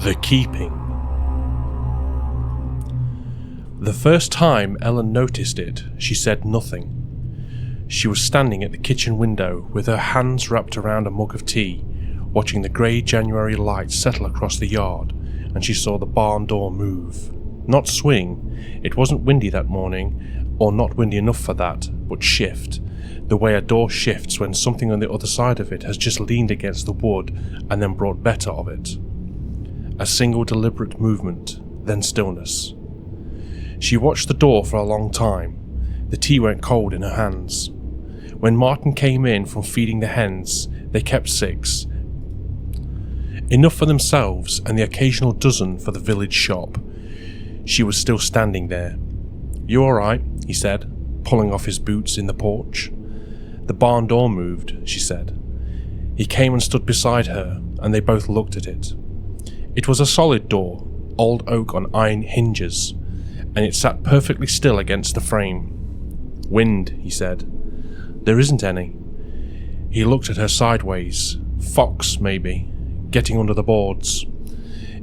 The Keeping. The first time Ellen noticed it, she said nothing. She was standing at the kitchen window with her hands wrapped around a mug of tea, watching the grey January light settle across the yard, and she saw the barn door move. Not swing, it wasn't windy that morning, or not windy enough for that, but shift, the way a door shifts when something on the other side of it has just leaned against the wood and then brought better of it. A single deliberate movement, then stillness. She watched the door for a long time. The tea went cold in her hands. When Martin came in from feeding the hens, they kept 6. Enough for themselves and the occasional dozen for the village shop. She was still standing there. "You all right?" he said, pulling off his boots in the porch. "The barn door moved," she said. He came and stood beside her, and they both looked at it. It was a solid door, old oak on iron hinges, and it sat perfectly still against the frame. "Wind," he said. "There isn't any." He looked at her sideways. "Fox, maybe, getting under the boards."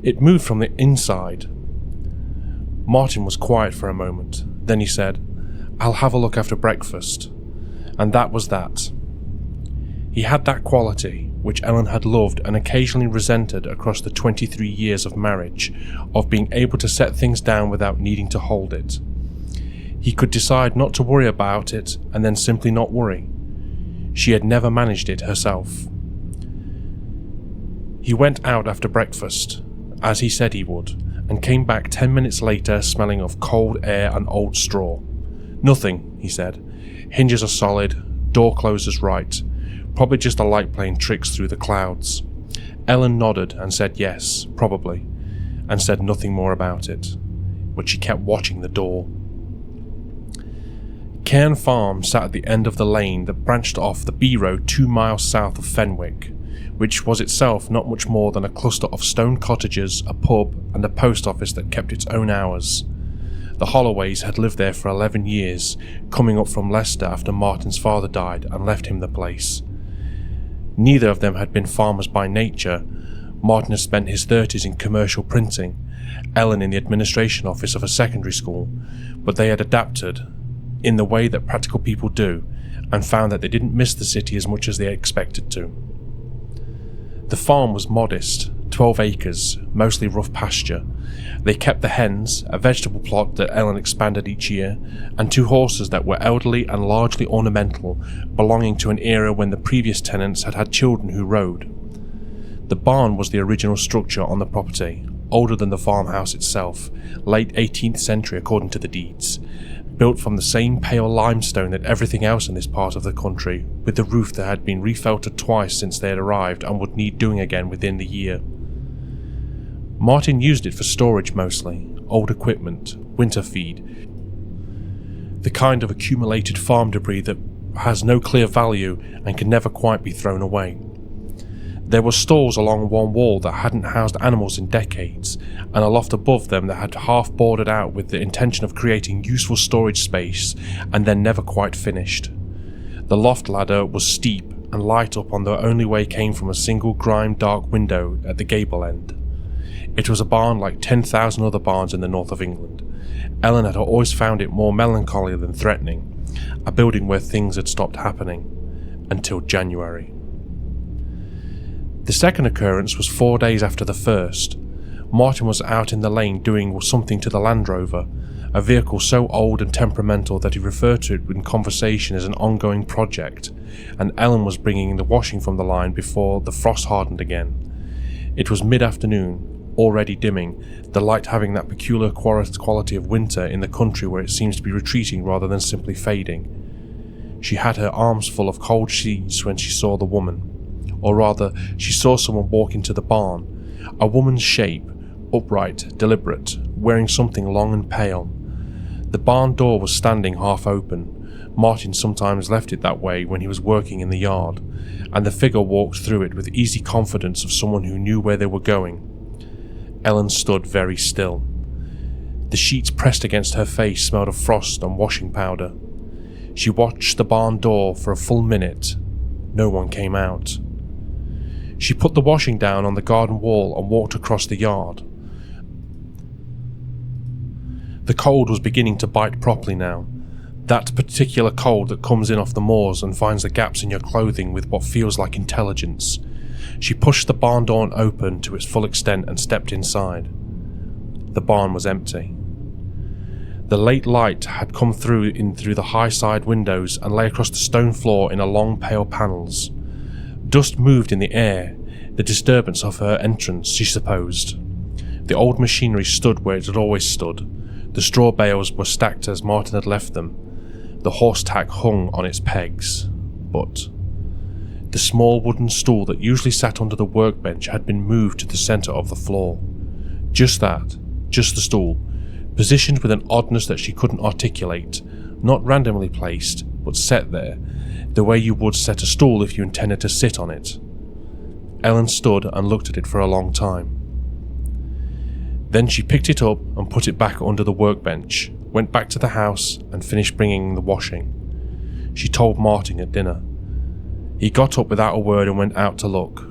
It moved from the inside. Martin was quiet for a moment. Then he said, "I'll have a look after breakfast." And that was that. He had that quality, which Ellen had loved and occasionally resented across the 23 years of marriage, of being able to set things down without needing to hold it. He could decide not to worry about it and then simply not worry. She had never managed it herself. He went out after breakfast, as he said he would, and came back 10 minutes later smelling of cold air and old straw. "Nothing," he said. "Hinges are solid, door closes right. Probably just a light playing tricks through the clouds." Ellen nodded and said yes, probably, and said nothing more about it, but she kept watching the door. Cairn Farm sat at the end of the lane that branched off the B road 2 miles south of Fenwick, which was itself not much more than a cluster of stone cottages, a pub, and a post office that kept its own hours. The Holloways had lived there for 11 years, coming up from Leicester after Martin's father died and left him the place. Neither of them had been farmers by nature. Martin had spent his 30s in commercial printing, Ellen in the administration office of a secondary school, but they had adapted, in the way that practical people do, and found that they didn't miss the city as much as they expected to. The farm was modest, 12 acres, mostly rough pasture. They kept the hens, a vegetable plot that Ellen expanded each year, and 2 horses that were elderly and largely ornamental, belonging to an era when the previous tenants had had children who rode. The barn was the original structure on the property, older than the farmhouse itself, late 18th century according to the deeds, built from the same pale limestone that everything else in this part of the country, with the roof that had been refelted twice since they had arrived and would need doing again within the year. Martin used it for storage mostly, old equipment, winter feed, the kind of accumulated farm debris that has no clear value and can never quite be thrown away. There were stalls along one wall that hadn't housed animals in decades, and a loft above them that had half boarded out with the intention of creating useful storage space and then never quite finished. The loft ladder was steep and light up on the only way came from a single grimed dark window at the gable end. It was a barn like 10,000 other barns in the north of England. Ellen had always found it more melancholy than threatening, a building where things had stopped happening, until January. The second occurrence was 4 days after the first. Martin was out in the lane doing something to the Land Rover, a vehicle so old and temperamental that he referred to it in conversation as an ongoing project, and Ellen was bringing the washing from the line before the frost hardened again. It was mid-afternoon, already dimming, the light having that peculiar quality of winter in the country where it seems to be retreating rather than simply fading. She had her arms full of cold sheets when she saw the woman, or rather, she saw someone walk into the barn, a woman's shape, upright, deliberate, wearing something long and pale. The barn door was standing half open. Martin sometimes left it that way when he was working in the yard, and the figure walked through it with easy confidence of someone who knew where they were going. Ellen stood very still. The sheets pressed against her face smelled of frost and washing powder. She watched the barn door for a full minute. No one came out. She put the washing down on the garden wall and walked across the yard. The cold was beginning to bite properly now. That particular cold that comes in off the moors and finds the gaps in your clothing with what feels like intelligence. She pushed the barn door open to its full extent and stepped inside. The barn was empty. The late light had come through the high side windows and lay across the stone floor in a long pale panels. Dust moved in the air, the disturbance of her entrance, she supposed. The old machinery stood where it had always stood. The straw bales were stacked as Martin had left them. The horse tack hung on its pegs. But the small wooden stool that usually sat under the workbench had been moved to the centre of the floor. Just that, just the stool, positioned with an oddness that she couldn't articulate, not randomly placed, but set there, the way you would set a stool if you intended to sit on it. Ellen stood and looked at it for a long time. Then she picked it up and put it back under the workbench, went back to the house and finished bringing the washing. She told Martin at dinner. He got up without a word and went out to look.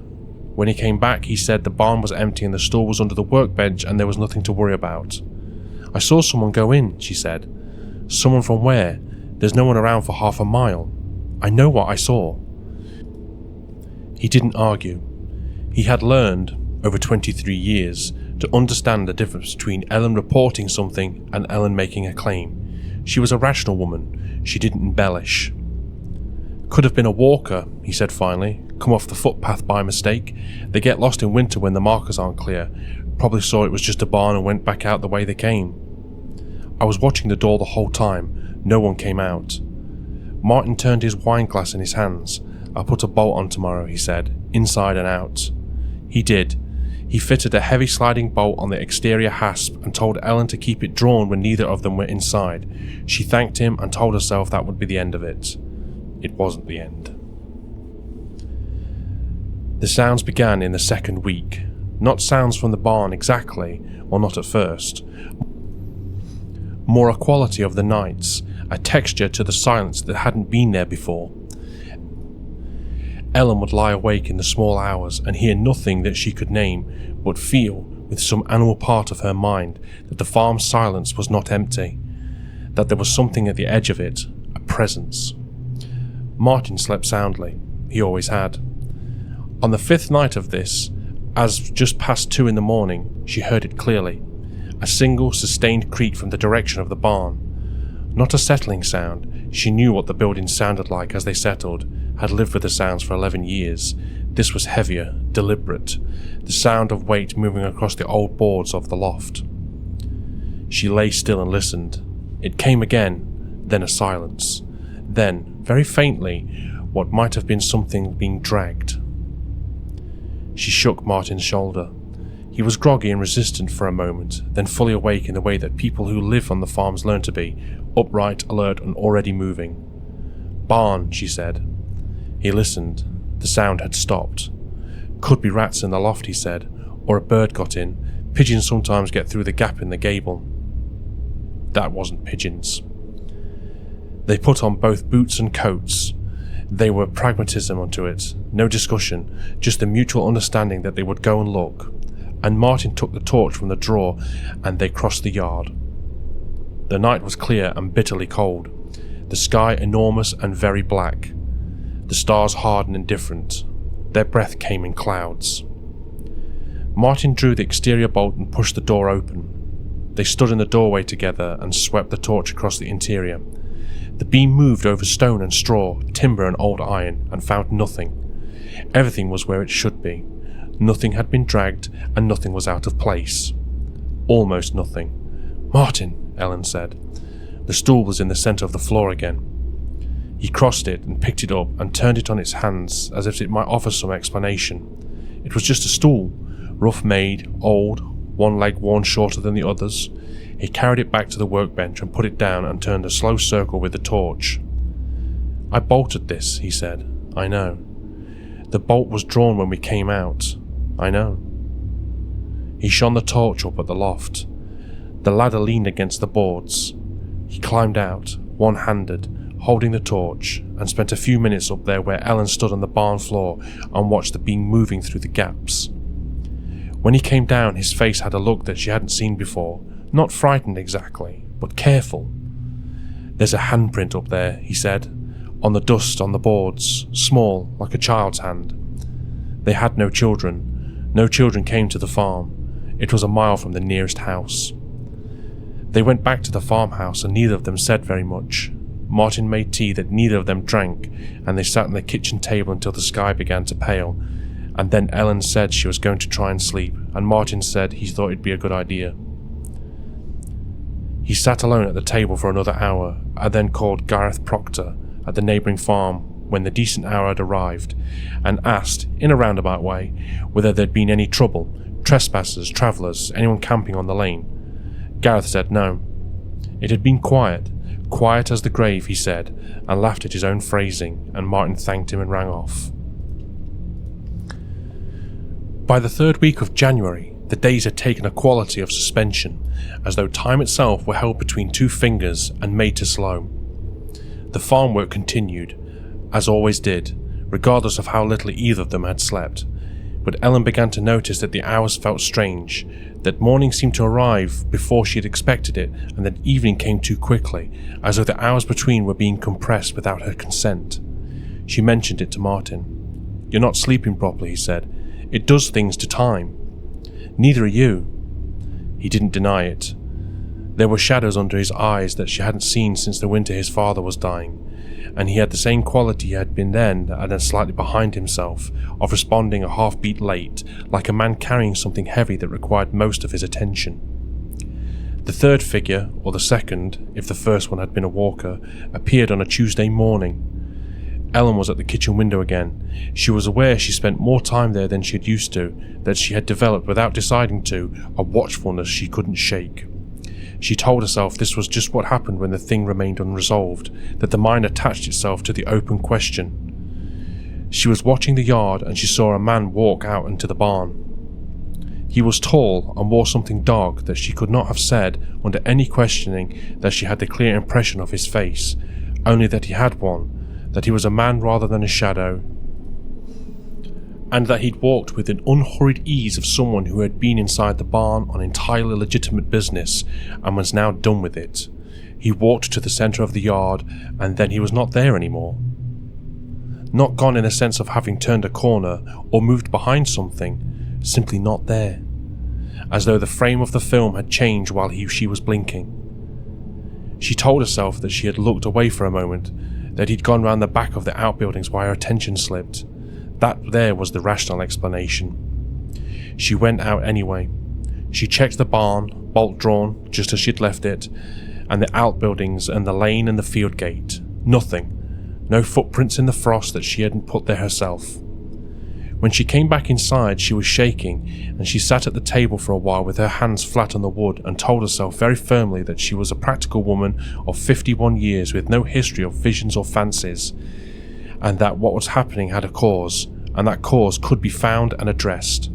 When he came back, he said the barn was empty and the stool was under the workbench and there was nothing to worry about. I saw someone go in, she said. Someone from where? There's no one around for half a mile. I know what I saw. He didn't argue. He had learned, over 23 years, to understand the difference between Ellen reporting something and Ellen making a claim. She was a rational woman. She didn't embellish. Could have been a walker, he said finally, come off the footpath by mistake. They get lost in winter when the markers aren't clear. Probably saw it was just a barn and went back out the way they came. I was watching the door the whole time. No one came out. Martin turned his wine glass in his hands. I'll put a bolt on tomorrow, he said, inside and out. He did. He fitted a heavy sliding bolt on the exterior hasp and told Ellen to keep it drawn when neither of them were inside. She thanked him and told herself that would be the end of it. It wasn't the end. The sounds began in the second week. Not sounds from the barn exactly, or not at first. More a quality of the nights, a texture to the silence that hadn't been there before. Ellen would lie awake in the small hours and hear nothing that she could name, but feel, with some animal part of her mind, that the farm's silence was not empty, that there was something at the edge of it, a presence. Martin slept soundly. He always had. On the fifth night of this, as just past 2 in the morning, she heard it clearly, a single sustained creak from the direction of the barn. Not a settling sound. She knew what the buildings sounded like as they settled, had lived with the sounds for 11 years. This was heavier, deliberate, the sound of weight moving across the old boards of the loft. She lay still and listened. It came again, then a silence. Then, very faintly, what might have been something being dragged. She shook Martin's shoulder. He was groggy and resistant for a moment, then fully awake in the way that people who live on the farms learn to be, upright, alert, and already moving. Barn, she said. He listened. The sound had stopped. Could be rats in the loft, he said, or a bird got in. Pigeons sometimes get through the gap in the gable. That wasn't pigeons. They put on both boots and coats. They were pragmatism onto it, no discussion, just the mutual understanding that they would go and look. And Martin took the torch from the drawer and they crossed the yard. The night was clear and bitterly cold, the sky enormous and very black, the stars hard and indifferent. Their breath came in clouds. Martin drew the exterior bolt and pushed the door open. They stood in the doorway together and swept the torch across the interior. The beam moved over stone and straw, timber and old iron, and found nothing. Everything was where it should be. Nothing had been dragged, and nothing was out of place. Almost nothing. "Martin," Ellen said. The stool was in the centre of the floor again. He crossed it and picked it up and turned it on its hands as if it might offer some explanation. It was just a stool, rough made, old, one leg worn shorter than the others. He carried it back to the workbench and put it down and turned a slow circle with the torch. "I bolted this," he said. "I know. The bolt was drawn when we came out. I know." He shone the torch up at the loft. The ladder leaned against the boards. He climbed out, one-handed, holding the torch, and spent a few minutes up there where Ellen stood on the barn floor and watched the beam moving through the gaps. When he came down, his face had a look that she hadn't seen before, not frightened exactly, but careful. "There's a handprint up there," he said, "on the dust on the boards, small, like a child's hand. They had no children. No children came to the farm. It was a mile from the nearest house." They went back to the farmhouse and neither of them said very much. Martin made tea that neither of them drank, and they sat on the kitchen table until the sky began to pale, and then Ellen said she was going to try and sleep, and Martin said he thought it'd be a good idea. He sat alone at the table for another hour, and then called Gareth Proctor at the neighbouring farm when the decent hour had arrived, and asked, in a roundabout way, whether there'd been any trouble, trespassers, travellers, anyone camping on the lane. Gareth said no. It had been quiet as the grave, he said, and laughed at his own phrasing, and Martin thanked him and rang off. By the 3rd week of January, the days had taken a quality of suspension, as though time itself were held between 2 fingers and made to slow. The farm work continued, as always did, regardless of how little either of them had slept, but Ellen began to notice that the hours felt strange, that morning seemed to arrive before she had expected it, and that evening came too quickly, as though the hours between were being compressed without her consent. She mentioned it to Martin. "You're not sleeping properly," he said. "It does things to time." "Neither are you." He didn't deny it. There were shadows under his eyes that she hadn't seen since the winter his father was dying, and he had the same quality he had been then, and then slightly behind himself, of responding a half-beat late, like a man carrying something heavy that required most of his attention. The 3rd figure, or the 2nd, if the first one had been a walker, appeared on a Tuesday morning. Ellen was at the kitchen window again. She was aware she spent more time there than she had used to, that she had developed, without deciding to, a watchfulness she couldn't shake. She told herself this was just what happened when the thing remained unresolved, that the mind attached itself to the open question. She was watching the yard and she saw a man walk out into the barn. He was tall and wore something dark that she could not have said, under any questioning, that she had the clear impression of his face, only that he had one, that he was a man rather than a shadow, and that he'd walked with an unhurried ease of someone who had been inside the barn on entirely legitimate business and was now done with it. He walked to the centre of the yard, and then he was not there anymore. Not gone in the sense of having turned a corner or moved behind something, simply not there, as though the frame of the film had changed while she was blinking. She told herself that she had looked away for a moment, that he'd gone round the back of the outbuildings while her attention slipped. That there was the rational explanation. She went out anyway. She checked the barn, bolt drawn, just as she'd left it, and the outbuildings and the lane and the field gate. Nothing. No footprints in the frost that she hadn't put there herself. When she came back inside, she was shaking, and she sat at the table for a while with her hands flat on the wood and told herself very firmly that she was a practical woman of 51 years with no history of visions or fancies, and that what was happening had a cause, and that cause could be found and addressed.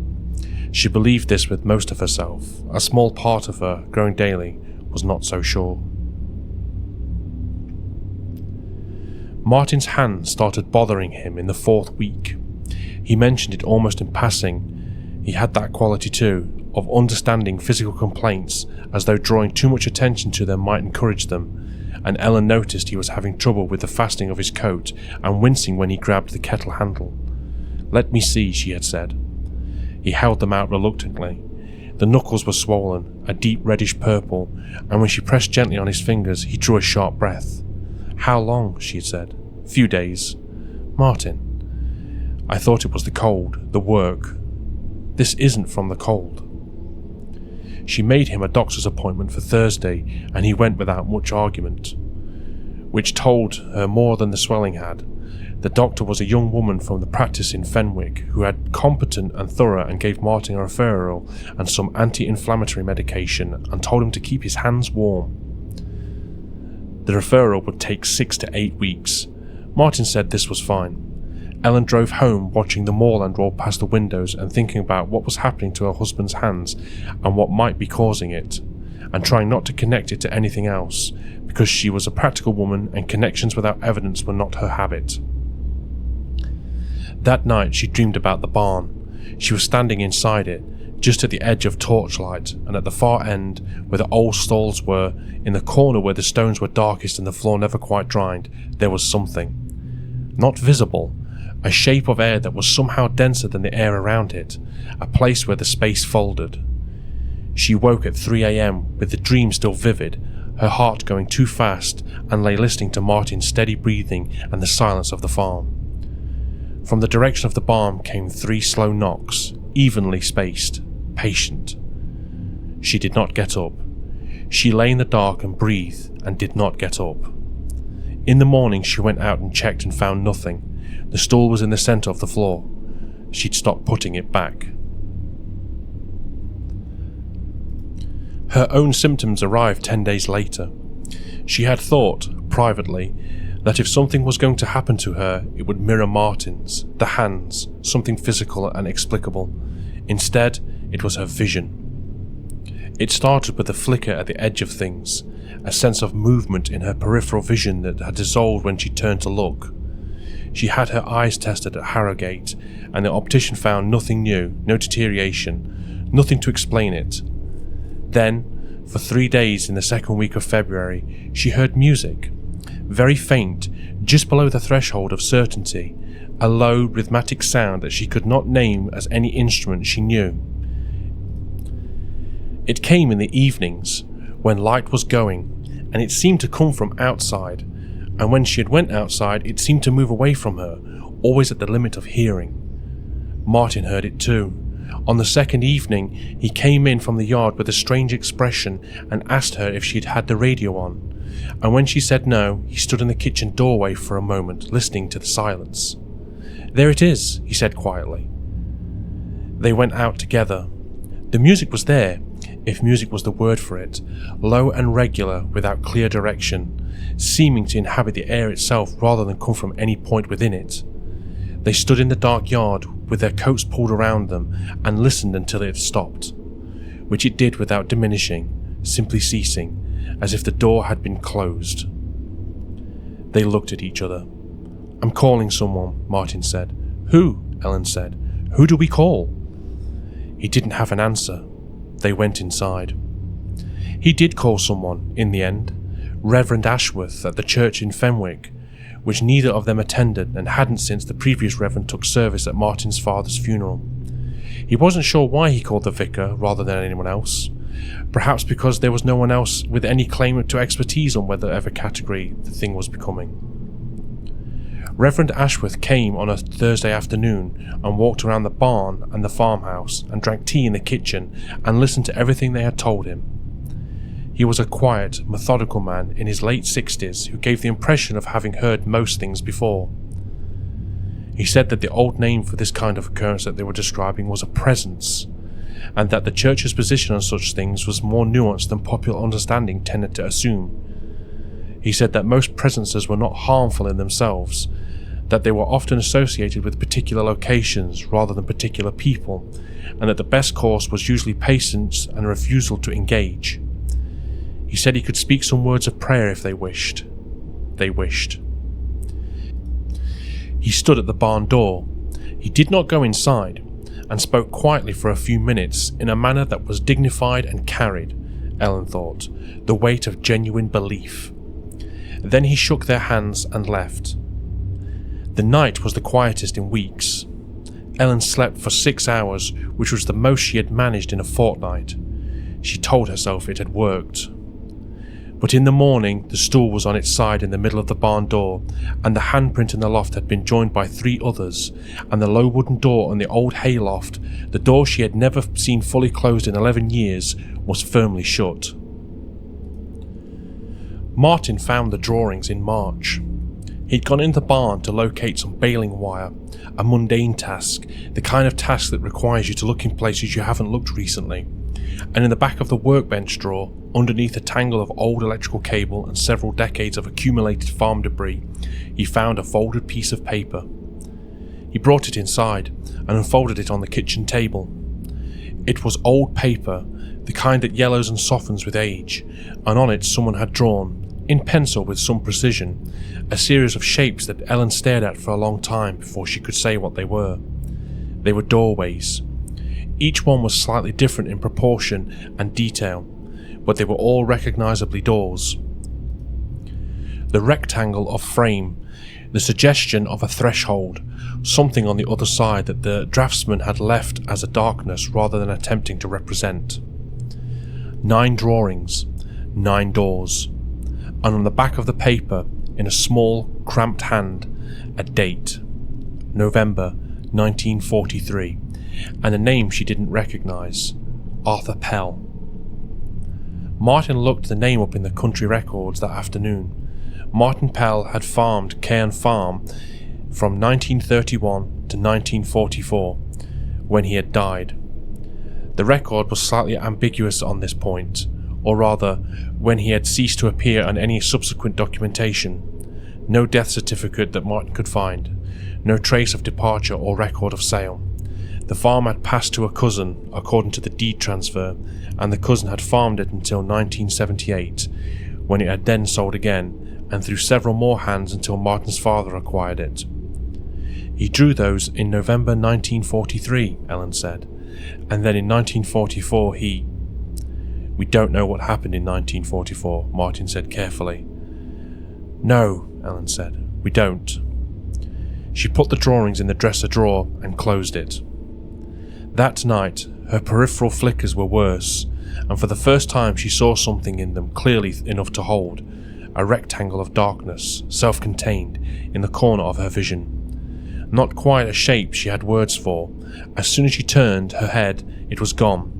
She believed this with most of herself. A small part of her, growing daily, was not so sure. Martin's hand started bothering him in the 4th week. He mentioned it almost in passing. He had that quality too, of understanding physical complaints, as though drawing too much attention to them might encourage them, and Ellen noticed he was having trouble with the fastening of his coat and wincing when he grabbed the kettle handle. "Let me see," she had said. He held them out reluctantly. The knuckles were swollen, a deep reddish purple, and when she pressed gently on his fingers, he drew a sharp breath. "How long?" she had said. "Few days." "Martin, I thought it was the cold, the work. This isn't from the cold." She made him a doctor's appointment for Thursday, and he went without much argument, which told her more than the swelling had. The doctor was a young woman from the practice in Fenwick, who had competent and thorough, and gave Martin a referral and some anti-inflammatory medication, and told him to keep his hands warm. The referral would take 6 to 8 weeks. Martin said this was fine. Ellen drove home watching the moorland roll past the windows and thinking about what was happening to her husband's hands and what might be causing it, and trying not to connect it to anything else, because she was a practical woman and connections without evidence were not her habit. That night she dreamed about the barn. She was standing inside it, just at the edge of torchlight, and at the far end, where the old stalls were, in the corner where the stones were darkest and the floor never quite dried, there was something. Not visible, a shape of air that was somehow denser than the air around it, a place where the space folded. She woke at 3 a.m. with the dream still vivid, her heart going too fast, and lay listening to Martin's steady breathing and the silence of the farm. From the direction of the barn came 3 slow knocks, evenly spaced, patient. She did not get up. She lay in the dark and breathed and did not get up. In the morning she went out and checked and found nothing. The stool was in the centre of the floor. She'd stopped putting it back. Her own symptoms arrived 10 days later. She had thought, privately, that if something was going to happen to her, it would mirror Martin's, the hands, something physical and inexplicable. Instead, it was her vision. It started with a flicker at the edge of things, a sense of movement in her peripheral vision that had dissolved when she turned to look. She had her eyes tested at Harrogate, and the optician found nothing new, no deterioration, nothing to explain it. Then, for 3 days in the second week of February, she heard music, very faint, just below the threshold of certainty, a low, rhythmic sound that she could not name as any instrument she knew. It came in the evenings, when light was going, and it seemed to come from outside, and when she had went outside, it seemed to move away from her, always at the limit of hearing. Martin heard it too. On the second evening, he came in from the yard with a strange expression and asked her if she had had the radio on, and when she said no, he stood in the kitchen doorway for a moment, listening to the silence. "There it is," he said quietly. They went out together. The music was there, if music was the word for it, low and regular, without clear direction, seeming to inhabit the air itself rather than come from any point within it. They stood in the dark yard with their coats pulled around them and listened until it stopped, which it did without diminishing, simply ceasing, as if the door had been closed. They looked at each other. "I'm calling someone," Martin said. "Who?" Ellen said. "Who do we call?" He didn't have an answer. They went inside. He did call someone, in the end, Reverend Ashworth at the church in Fenwick, which neither of them attended and hadn't since the previous Reverend took service at Martin's father's funeral. He wasn't sure why he called the vicar rather than anyone else. Perhaps because there was no one else with any claim to expertise on whatever category the thing was becoming. Reverend Ashworth came on a Thursday afternoon and walked around the barn and the farmhouse and drank tea in the kitchen and listened to everything they had told him. He was a quiet, methodical man in his late 60s who gave the impression of having heard most things before. He said that the old name for this kind of occurrence that they were describing was a presence, and that the church's position on such things was more nuanced than popular understanding tended to assume. He said that most presences were not harmful in themselves, that they were often associated with particular locations rather than particular people, and that the best course was usually patience and a refusal to engage. He said he could speak some words of prayer if they wished. They wished. He stood at the barn door. He did not go inside, and spoke quietly for a few minutes in a manner that was dignified and carried, Ellen thought, the weight of genuine belief. Then he shook their hands and left. The night was the quietest in weeks. Ellen slept for 6 hours, which was the most she had managed in a fortnight. She told herself it had worked. But in the morning, the stool was on its side in the middle of the barn door, and the handprint in the loft had been joined by 3 others, and the low wooden door on the old hayloft, the door she had never seen fully closed in 11 years, was firmly shut. Martin found the drawings in March. He'd gone into the barn to locate some baling wire, a mundane task, the kind of task that requires you to look in places you haven't looked recently, and in the back of the workbench drawer, underneath a tangle of old electrical cable and several decades of accumulated farm debris, he found a folded piece of paper. He brought it inside and unfolded it on the kitchen table. It was old paper, the kind that yellows and softens with age, and on it someone had drawn, in pencil with some precision, a series of shapes that Ellen stared at for a long time before she could say what they were. They were doorways. Each one was slightly different in proportion and detail, but they were all recognisably doors. The rectangle of frame, the suggestion of a threshold, something on the other side that the draftsman had left as a darkness rather than attempting to represent. 9 drawings, 9 doors, and on the back of the paper, in a small, cramped hand, a date, November 1943, and a name she didn't recognise, Arthur Pell. Martin looked the name up in the country records that afternoon. Martin Pell had farmed Cairn Farm from 1931 to 1944, when he had died. The record was slightly ambiguous on this point, or rather, when he had ceased to appear on any subsequent documentation. No death certificate that Martin could find, no trace of departure or record of sale. The farm had passed to a cousin, according to the deed transfer, and the cousin had farmed it until 1978, when it had then sold again, and through several more hands until Martin's father acquired it. He drew those in November 1943, Ellen said, and then in 1944 he... We don't know what happened in 1944, Martin said carefully. No, Ellen said, we don't. She put the drawings in the dresser drawer and closed it. That night, her peripheral flickers were worse, and for the first time she saw something in them clearly enough to hold, a rectangle of darkness, self-contained, in the corner of her vision. Not quite a shape she had words for. As soon as she turned her head, it was gone,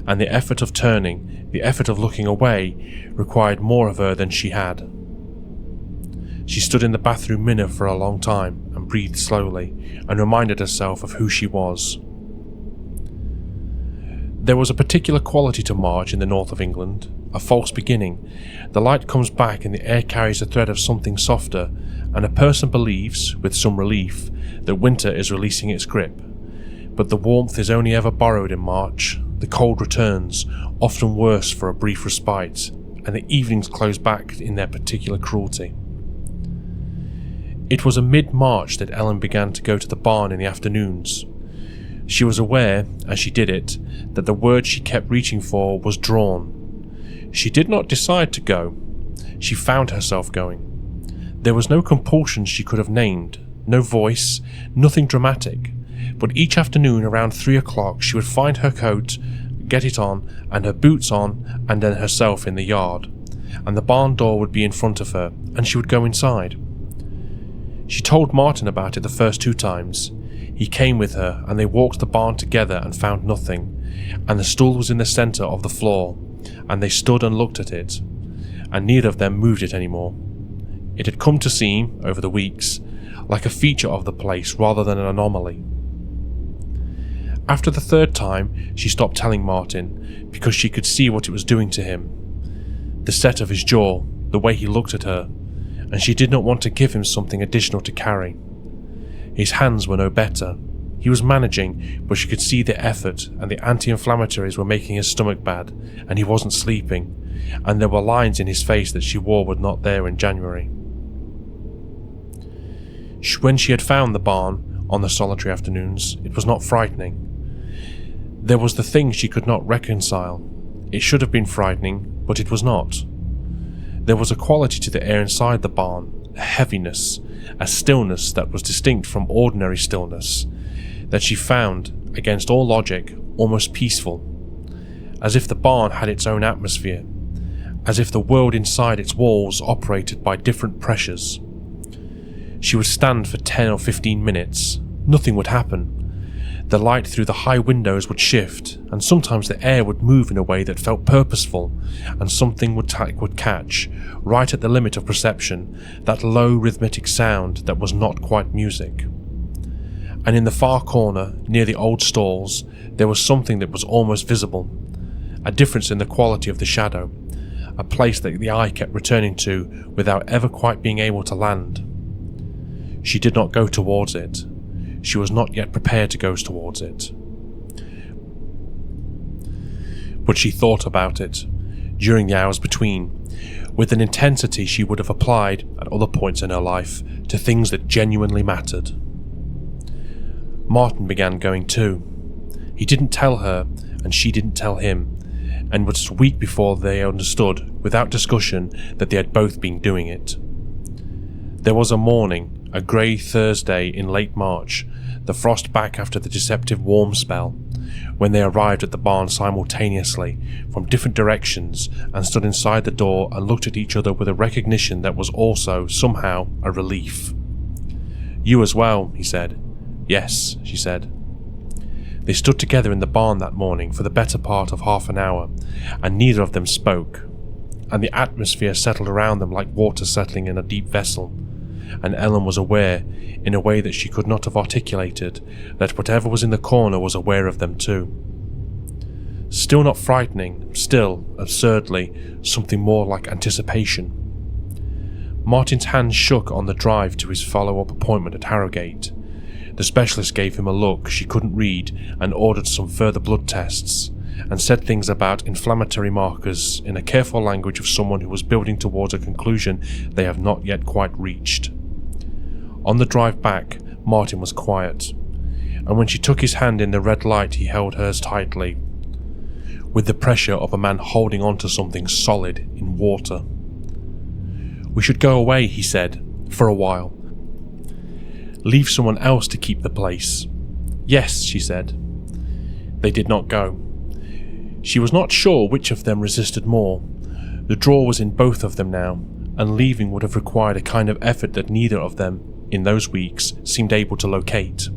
and the effort of turning, the effort of looking away, required more of her than she had. She stood in the bathroom mirror for a long time and breathed slowly, and reminded herself of who she was. There was a particular quality to March in the north of England, a false beginning. The light comes back and the air carries a thread of something softer, and a person believes, with some relief, that winter is releasing its grip. But the warmth is only ever borrowed in March. The cold returns, often worse for a brief respite, and the evenings close back in their particular cruelty. It was a mid-March that Ellen began to go to the barn in the afternoons. She was aware, as she did it, that the word she kept reaching for was drawn. She did not decide to go. She found herself going. There was no compulsion she could have named, no voice, nothing dramatic, but each afternoon around 3 o'clock she would find her coat, get it on, and her boots on, and then herself in the yard, and the barn door would be in front of her, and she would go inside. She told Martin about it the first 2 times. He came with her, and they walked the barn together and found nothing, and the stool was in the centre of the floor, and they stood and looked at it, and neither of them moved it any more. It had come to seem, over the weeks, like a feature of the place rather than an anomaly. After the 3rd time, she stopped telling Martin, because she could see what it was doing to him. The set of his jaw, the way he looked at her, and she did not want to give him something additional to carry. His hands were no better. He was managing, but she could see the effort, and the anti-inflammatories were making his stomach bad, and he wasn't sleeping, and there were lines in his face that she wore were not there in January. When she had found the barn, on the solitary afternoons, it was not frightening. There was the thing she could not reconcile. It should have been frightening, but it was not. There was a quality to the air inside the barn, a heaviness, a stillness that was distinct from ordinary stillness, that she found, against all logic, almost peaceful, as if the barn had its own atmosphere, as if the world inside its walls operated by different pressures. She would stand for 10 or 15 minutes. Nothing would happen. The light through the high windows would shift, and sometimes the air would move in a way that felt purposeful, and something would catch, right at the limit of perception, that low rhythmic sound that was not quite music. And in the far corner, near the old stalls, there was something that was almost visible, a difference in the quality of the shadow, a place that the eye kept returning to without ever quite being able to land. She did not go towards it. She was not yet prepared to go towards it. But she thought about it, during the hours between, with an intensity she would have applied at other points in her life to things that genuinely mattered. Martin began going too. He didn't tell her, and she didn't tell him, and was a week before they understood, without discussion, that they had both been doing it. There was a morning, a grey Thursday in late March, the frost back after the deceptive warm spell, when they arrived at the barn simultaneously, from different directions, and stood inside the door and looked at each other with a recognition that was also, somehow, a relief. "You as well," he said. "Yes," she said. They stood together in the barn that morning for the better part of half an hour, and neither of them spoke, and the atmosphere settled around them like water settling in a deep vessel, and Ellen was aware, in a way that she could not have articulated, that whatever was in the corner was aware of them too. Still not frightening, still, absurdly, something more like anticipation. Martin's hand shook on the drive to his follow-up appointment at Harrogate. The specialist gave him a look she couldn't read and ordered some further blood tests, and said things about inflammatory markers in a careful language of someone who was building towards a conclusion they have not yet quite reached. On the drive back, Martin was quiet, and when she took his hand in the red light he held hers tightly, with the pressure of a man holding on to something solid in water. "We should go away," he said, "for a while. Leave someone else to keep the place." "Yes," she said. They did not go. She was not sure which of them resisted more. The draw was in both of them now, and leaving would have required a kind of effort that neither of them, in those weeks, seemed able to locate.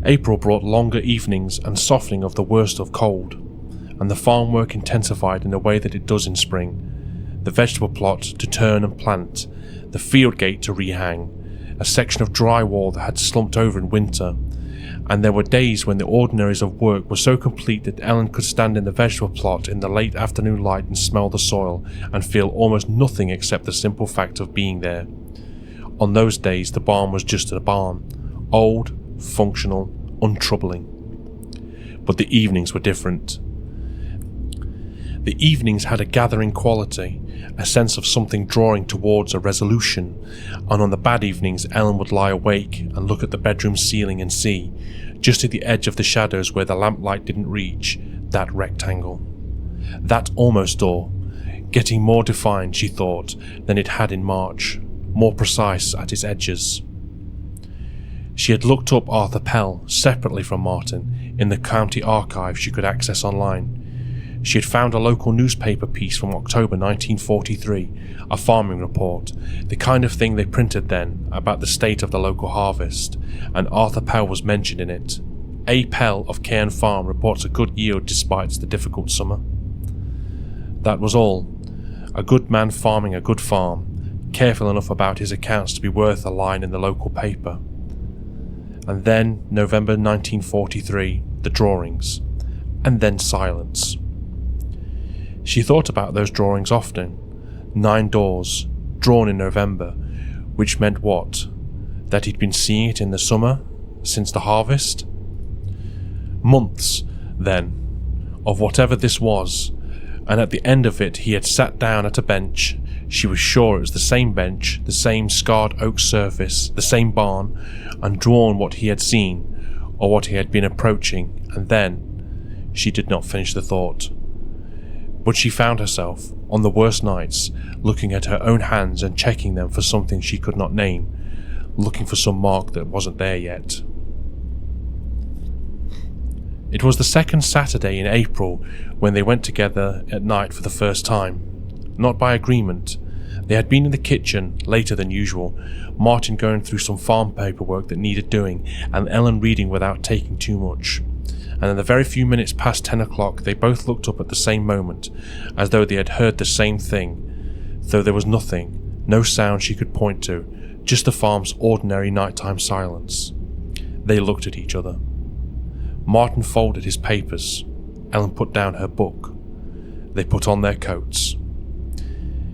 April brought longer evenings and softening of the worst of cold, and the farm work intensified in the way that it does in spring. The vegetable plot to turn and plant, the field gate to rehang, a section of drywall that had slumped over in winter, and there were days when the ordinaries of work were so complete that Ellen could stand in the vegetable plot in the late afternoon light and smell the soil, and feel almost nothing except the simple fact of being there. On those days the barn was just a barn, old, functional, untroubling. But the evenings were different. The evenings had a gathering quality, a sense of something drawing towards a resolution, and on the bad evenings Ellen would lie awake and look at the bedroom ceiling and see, just at the edge of the shadows where the lamplight didn't reach, that rectangle. That almost door, getting more defined, she thought, than it had in March, more precise at its edges. She had looked up Arthur Pell, separately from Martin, in the county archive she could access online. She had found a local newspaper piece from October 1943, a farming report, the kind of thing they printed then, about the state of the local harvest, and Arthur Pell was mentioned in it. A. Pell of Cairn Farm reports a good yield despite the difficult summer. That was all. A good man farming a good farm, careful enough about his accounts to be worth a line in the local paper. And then, November 1943, the drawings, and then silence. She thought about those drawings often. 9 doors, drawn in November, which meant what? That he'd been seeing it in the summer, since the harvest? Months, then, of whatever this was, and at the end of it he had sat down at a bench. She was sure it was the same bench, the same scarred oak surface, the same barn, and drawn what he had seen, or what he had been approaching, and then she did not finish the thought. But she found herself, on the worst nights, looking at her own hands and checking them for something she could not name, looking for some mark that wasn't there yet. It was the second Saturday in April when they went together at night for the first time. Not by agreement. They had been in the kitchen, later than usual, Martin going through some farm paperwork that needed doing, and Ellen reading without taking too much. And in the very few minutes past 10 o'clock they both looked up at the same moment, as though they had heard the same thing, though there was nothing, no sound she could point to, just the farm's ordinary nighttime silence. They looked at each other. Martin folded his papers. Ellen put down her book. They put on their coats.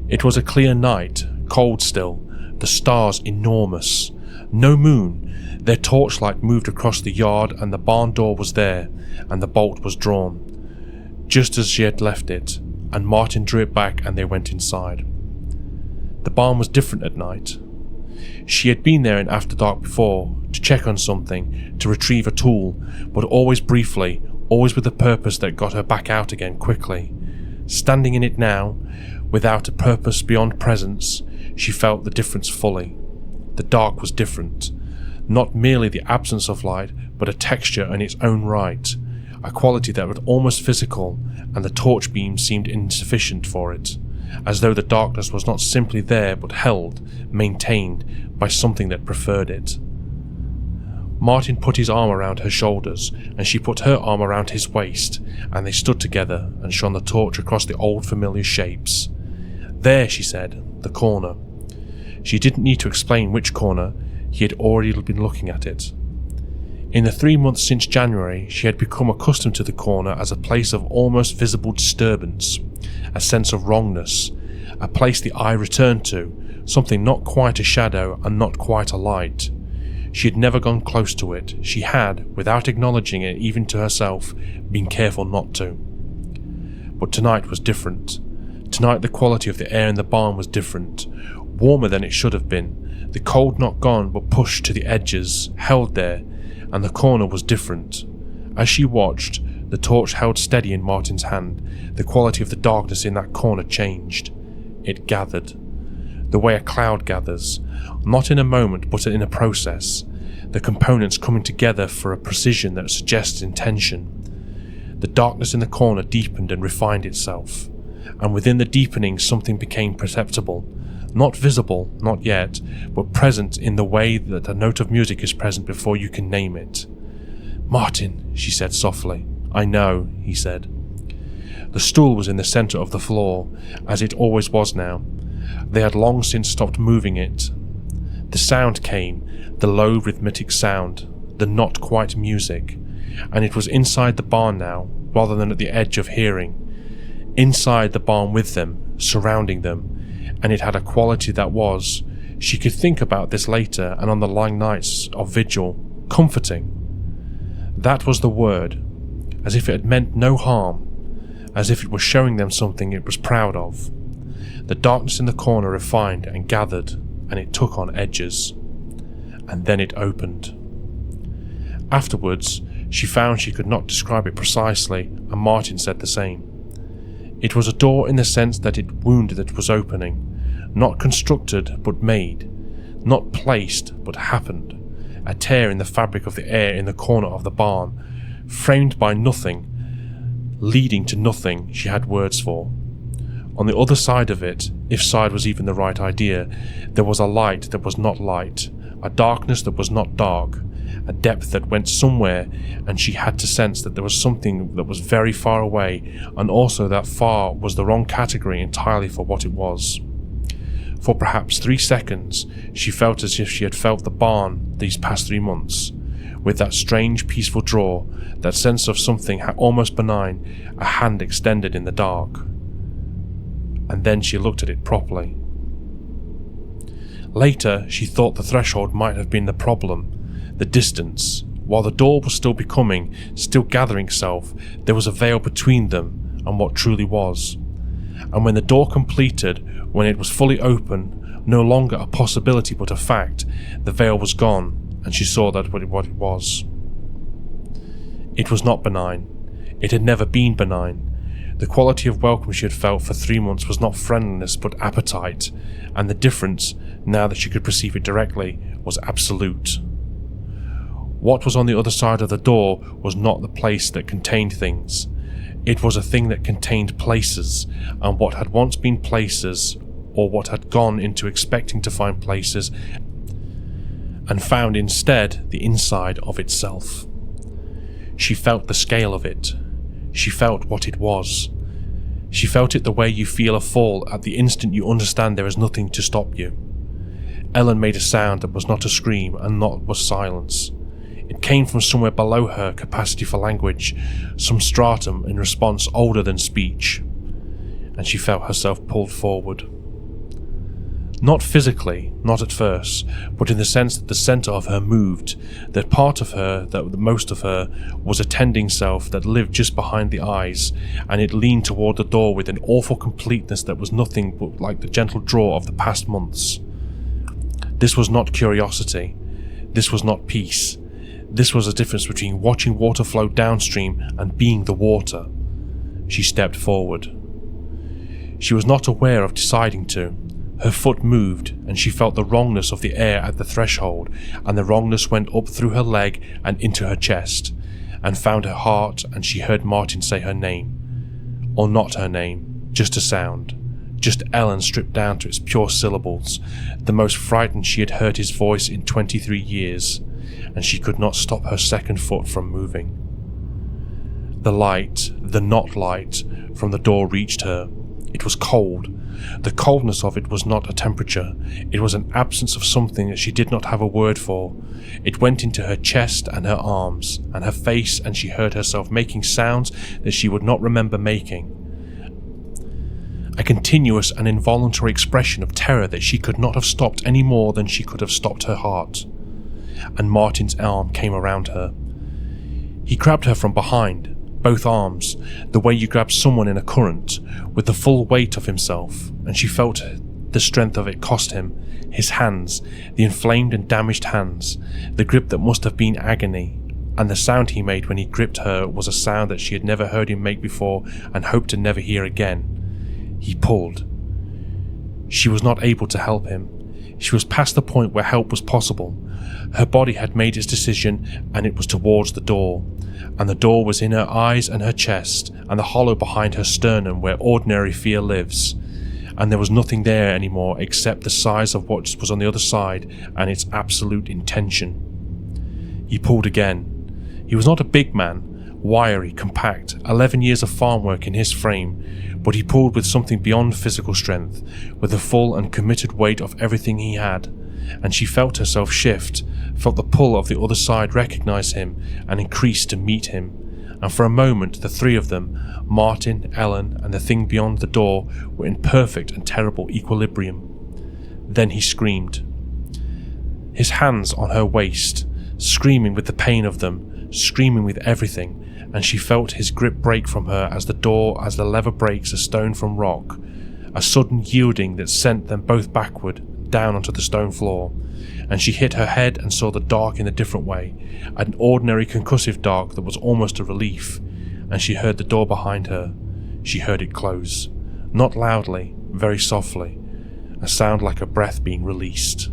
It was a clear night, cold still, the stars enormous. No moon. Their torchlight moved across the yard, and the barn door was there, and the bolt was drawn. just as she had left it, and Martin drew it back and they went inside. The barn was different at night. She had been there in after dark before, to check on something, to retrieve a tool, but always briefly, always with a purpose that got her back out again quickly. Standing in it now, without a purpose beyond presence, she felt the difference fully. The dark was different. Not merely the absence of light, but a texture in its own right, a quality that was almost physical, and the torch beam seemed insufficient for it, as though the darkness was not simply there but held, maintained, by something that preferred it. Martin put his arm around her shoulders, and she put her arm around his waist, and they stood together and shone the torch across the old familiar shapes. There, she said, the corner. She didn't need to explain which corner, he had already been looking at it. In the 3 months since January, she had become accustomed to the corner as a place of almost visible disturbance, a sense of wrongness, a place the eye returned to, something not quite a shadow and not quite a light. She had never gone close to it. She had, without acknowledging it even to herself, been careful not to. But tonight was different. Tonight the quality of the air in the barn was different, warmer than it should have been, the cold not gone but pushed to the edges, held there, and the corner was different. As she watched, the torch held steady in Martin's hand, the quality of the darkness in that corner changed. It gathered. The way a cloud gathers, not in a moment but in a process, the components coming together for a precision that suggests intention. The darkness in the corner deepened and refined itself, and within the deepening something became perceptible, not visible, not yet, but present in the way that a note of music is present before you can name it. "Martin," she said softly. "I know," he said. The stool was in the centre of the floor, as it always was now. They had long since stopped moving it. The sound came, the low rhythmic sound, the not quite music, and it was inside the barn now, rather than at the edge of hearing. Inside the barn with them, surrounding them, and it had a quality that was, she could think about this later and on the long nights of vigil, comforting. That was the word, as if it had meant no harm, as if it was showing them something it was proud of. The darkness in the corner refined and gathered, and it took on edges. And then it opened. Afterwards, she found she could not describe it precisely, and Martin said the same. It was a door in the sense that it wounded that was opening, not constructed but made, not placed but happened, a tear in the fabric of the air in the corner of the barn, framed by nothing, leading to nothing she had words for. On the other side of it, if side was even the right idea, there was a light that was not light, a darkness that was not dark, a depth that went somewhere, and she had to sense that there was something that was very far away, and also that far was the wrong category entirely for what it was. For perhaps 3 seconds, she felt as if she had felt the barn these past 3 months, with that strange peaceful draw, that sense of something almost benign, a hand extended in the dark. And then she looked at it properly. Later, she thought the threshold might have been the problem, the distance. While the door was still becoming, still gathering itself, there was a veil between them and what truly was. And when the door completed, when it was fully open, no longer a possibility but a fact, the veil was gone, and she saw that what it was. It was not benign. It had never been benign. The quality of welcome she had felt for 3 months was not friendliness but appetite, and the difference, now that she could perceive it directly, was absolute. What was on the other side of the door was not the place that contained things. It was a thing that contained places, and what had once been places, or what had gone into expecting to find places, and found instead the inside of itself. She felt the scale of it. She felt what it was. She felt it the way you feel a fall at the instant you understand there is nothing to stop you. Ellen made a sound that was not a scream and not was silence. It came from somewhere below her capacity for language, some stratum in response older than speech, and she felt herself pulled forward. Not physically, not at first, but in the sense that the centre of her moved, that part of her, that most of her, was a tending self that lived just behind the eyes, and it leaned toward the door with an awful completeness that was nothing but like the gentle draw of the past months. This was not curiosity. This was not peace. This was the difference between watching water flow downstream and being the water. She stepped forward. She was not aware of deciding to. Her foot moved, and she felt the wrongness of the air at the threshold, and the wrongness went up through her leg and into her chest, and found her heart, and she heard Martin say her name. Or not her name, just a sound. Just Ellen stripped down to its pure syllables, the most frightened she had heard his voice in 23 years, and she could not stop her second foot from moving. The light, the not light, from the door reached her. It was cold. The coldness of it was not a temperature. It was an absence of something that she did not have a word for. It went into her chest and her arms and her face, and she heard herself making sounds that she would not remember making. A continuous and involuntary expression of terror that she could not have stopped any more than she could have stopped her heart. And Martin's arm came around her. He grabbed her from behind, both arms, the way you grab someone in a current, with the full weight of himself, and she felt the strength of it cost him, his hands, the inflamed and damaged hands, the grip that must have been agony, and the sound he made when he gripped her was a sound that she had never heard him make before and hoped to never hear again. He pulled. She was not able to help him. She was past the point where help was possible. Her body had made its decision, and it was towards the door. And the door was in her eyes and her chest, and the hollow behind her sternum where ordinary fear lives. And there was nothing there anymore except the size of what was on the other side and its absolute intention. He pulled again. He was not a big man, wiry, compact, 11 years of farm work in his frame, but he pulled with something beyond physical strength, with the full and committed weight of everything he had, and she felt herself shift, felt the pull of the other side recognize him and increase to meet him, and for a moment the three of them, Martin, Ellen, and the thing beyond the door, were in perfect and terrible equilibrium. Then he screamed. His hands on her waist, screaming with the pain of them, screaming with everything, and she felt his grip break from her as the lever breaks a stone from rock, a sudden yielding that sent them both backward, down onto the stone floor, and she hit her head and saw the dark in a different way, an ordinary concussive dark that was almost a relief, and she heard the door behind her. She heard it close, not loudly, very softly, a sound like a breath being released.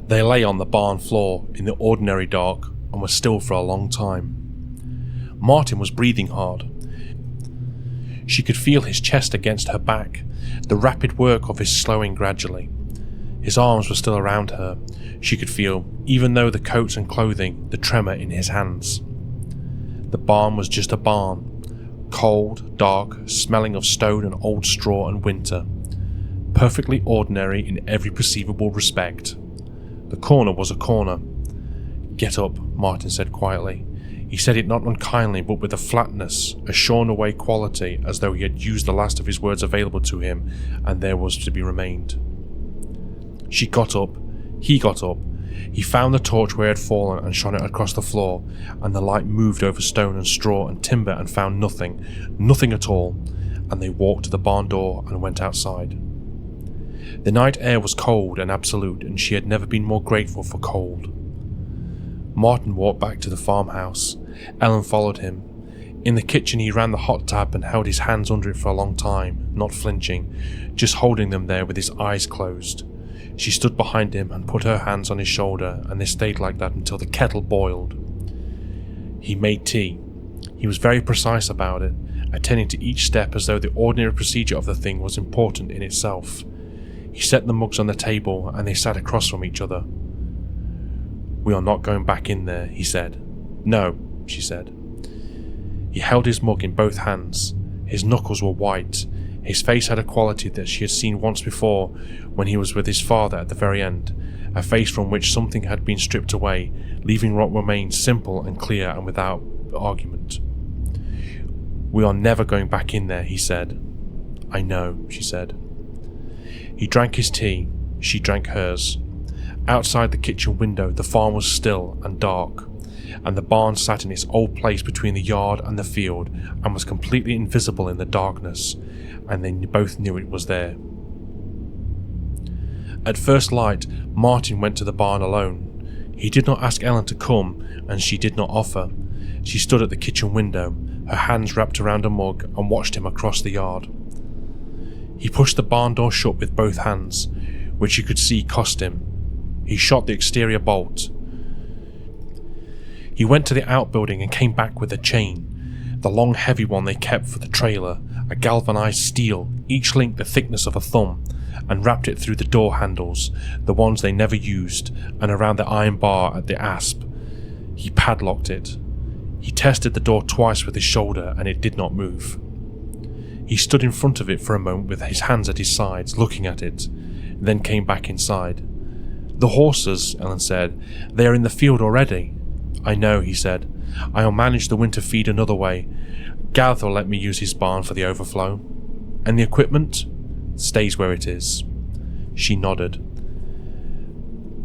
They lay on the barn floor in the ordinary dark and were still for a long time. Martin was breathing hard. She could feel his chest against her back, the rapid work of his slowing gradually. His arms were still around her. She could feel, even though the coats and clothing, the tremor in his hands. The barn was just a barn, cold, dark, smelling of stone and old straw and winter, perfectly ordinary in every perceivable respect. The corner was a corner. "Get up," Martin said quietly. He said it not unkindly, but with a flatness, a shorn-away quality, as though he had used the last of his words available to him, and there was to be remained. She got up. He got up. He found the torch where it had fallen and shone it across the floor, and the light moved over stone and straw and timber and found nothing, nothing at all, and they walked to the barn door and went outside. The night air was cold and absolute, and she had never been more grateful for cold. Martin walked back to the farmhouse. Ellen followed him. In the kitchen he ran the hot tap and held his hands under it for a long time, not flinching, just holding them there with his eyes closed. She stood behind him and put her hands on his shoulder, and they stayed like that until the kettle boiled. He made tea. He was very precise about it, attending to each step as though the ordinary procedure of the thing was important in itself. He set the mugs on the table, and they sat across from each other. "We are not going back in there," he said. "No," she said. He held his mug in both hands. His knuckles were white. His face had a quality that she had seen once before when he was with his father at the very end, a face from which something had been stripped away, leaving what remained simple and clear and without argument. "We are never going back in there," he said. "I know," she said. He drank his tea. She drank hers. Outside the kitchen window, the farm was still and dark, and the barn sat in its old place between the yard and the field and was completely invisible in the darkness, and they both knew it was there. At first light, Martin went to the barn alone. He did not ask Ellen to come, and she did not offer. She stood at the kitchen window, her hands wrapped around a mug, and watched him across the yard. He pushed the barn door shut with both hands, which he could see cost him. He shot the exterior bolt. He went to the outbuilding and came back with a chain, the long heavy one they kept for the trailer, a galvanized steel, each length the thickness of a thumb, and wrapped it through the door handles, the ones they never used, and around the iron bar at the asp. He padlocked it. He tested the door twice with his shoulder, and it did not move. He stood in front of it for a moment with his hands at his sides, looking at it, then came back inside. "The horses," Ellen said. "They are in the field already." "I know," he said. "I'll manage the winter feed another way. Gareth will let me use his barn for the overflow." "And the equipment?" "Stays where it is." She nodded.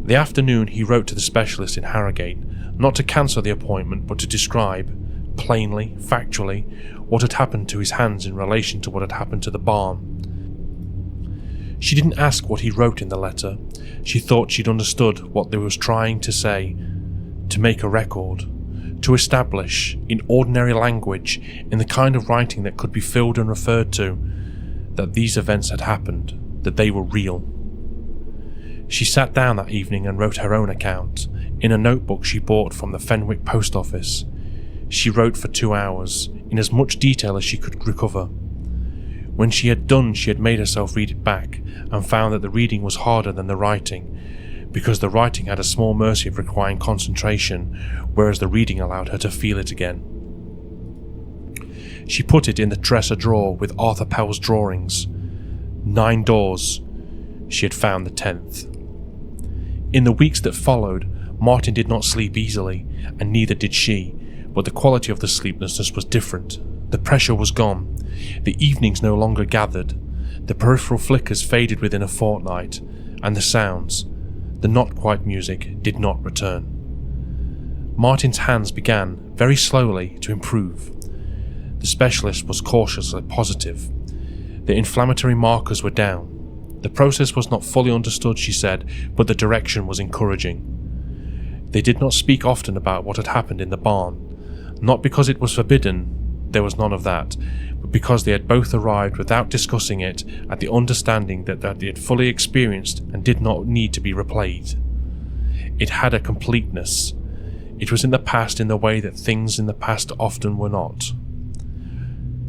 The afternoon he wrote to the specialist in Harrogate, not to cancel the appointment but to describe, plainly, factually, what had happened to his hands in relation to what had happened to the barn. She didn't ask what he wrote in the letter. She thought she'd understood what they was trying to say, to make a record, to establish, in ordinary language, in the kind of writing that could be filled and referred to, that these events had happened, that they were real. She sat down that evening and wrote her own account, in a notebook she bought from the Fenwick post office. She wrote for 2 hours, in as much detail as she could recover. When she had done, she had made herself read it back, and found that the reading was harder than the writing, because the writing had a small mercy of requiring concentration, whereas the reading allowed her to feel it again. She put it in the dresser drawer with Arthur Pell's drawings. 9 doors. She had found the 10th. In the weeks that followed, Martin did not sleep easily, and neither did she, but the quality of the sleeplessness was different. The pressure was gone. The evenings no longer gathered. The peripheral flickers faded within a fortnight, and the sounds, the not-quite music, did not return. Martin's hands began, very slowly, to improve. The specialist was cautiously positive. The inflammatory markers were down. The process was not fully understood, she said, but the direction was encouraging. They did not speak often about what had happened in the barn, not because it was forbidden, there was none of that, but because they had both arrived without discussing it at the understanding that they had fully experienced and did not need to be replayed. It had a completeness. It was in the past in the way that things in the past often were not.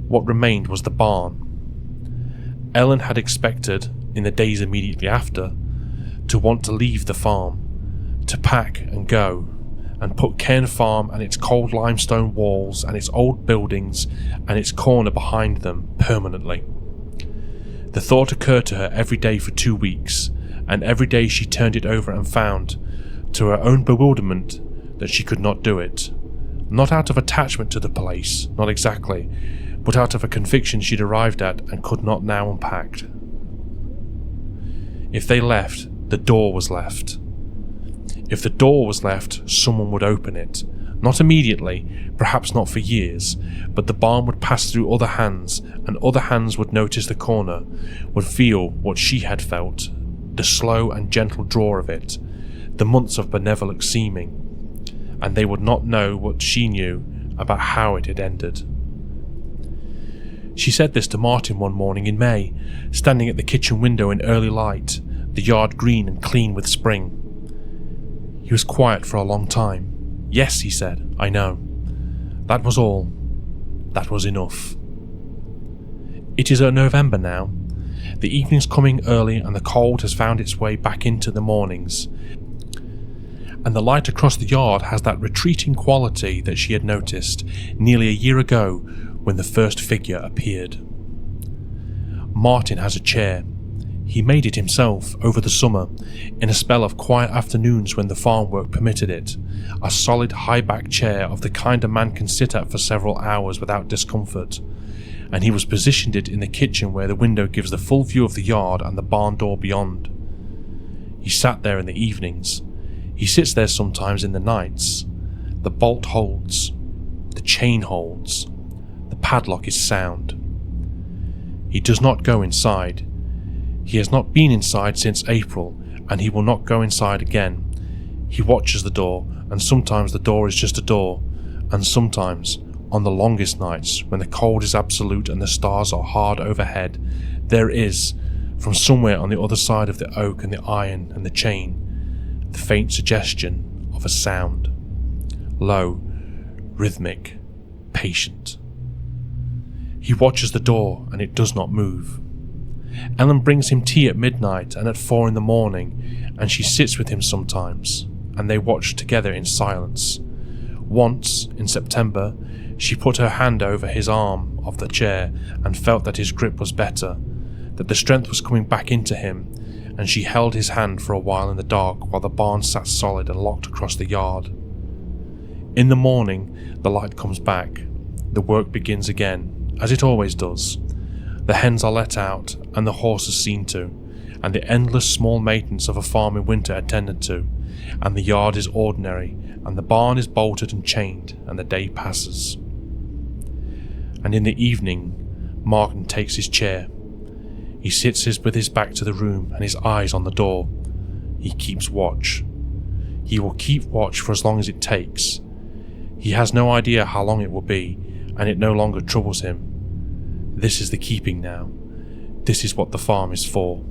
What remained was the barn. Ellen had expected, in the days immediately after, to want to leave the farm, to pack and go, and put Cairn Farm and its cold limestone walls and its old buildings and its corner behind them permanently. The thought occurred to her every day for 2 weeks, and every day she turned it over and found, to her own bewilderment, that she could not do it. Not out of attachment to the place, not exactly, but out of a conviction she'd arrived at and could not now unpack. If they left, the door was left. If the door was left, someone would open it. Not immediately, perhaps not for years, but the barn would pass through other hands, and other hands would notice the corner, would feel what she had felt, the slow and gentle draw of it, the months of benevolent seeming, and they would not know what she knew about how it had ended. She said this to Martin one morning in May, standing at the kitchen window in early light, the yard green and clean with spring. He was quiet for a long time. "Yes," he said, "I know. That was all. That was enough." It is November now. The evening's coming early and the cold has found its way back into the mornings. And the light across the yard has that retreating quality that she had noticed nearly a year ago when the first figure appeared. Martin has a chair. He made it himself over the summer, in a spell of quiet afternoons when the farm work permitted it, a solid high-backed chair of the kind a man can sit at for several hours without discomfort, and he was positioned it in the kitchen where the window gives the full view of the yard and the barn door beyond. He sat there in the evenings. He sits there sometimes in the nights. The bolt holds. The chain holds. The padlock is sound. He does not go inside. He has not been inside since April, and he will not go inside again. He watches the door, and sometimes the door is just a door, and sometimes, on the longest nights, when the cold is absolute and the stars are hard overhead, there is, from somewhere on the other side of the oak and the iron and the chain, the faint suggestion of a sound. Low, rhythmic, patient. He watches the door, and it does not move. Ellen brings him tea at midnight and at 4 a.m, and she sits with him sometimes, and they watch together in silence. Once, in September, she put her hand over his arm of the chair and felt that his grip was better, that the strength was coming back into him, and she held his hand for a while in the dark while the barn sat solid and locked across the yard. In the morning, the light comes back. The work begins again, as it always does. The hens are let out, and the horses seen to, and the endless small maintenance of a farm in winter attended to, and the yard is ordinary, and the barn is bolted and chained, and the day passes. And in the evening, Martin takes his chair. He sits with his back to the room and his eyes on the door. He keeps watch. He will keep watch for as long as it takes. He has no idea how long it will be, and it no longer troubles him. This is the keeping now. This is what the farm is for.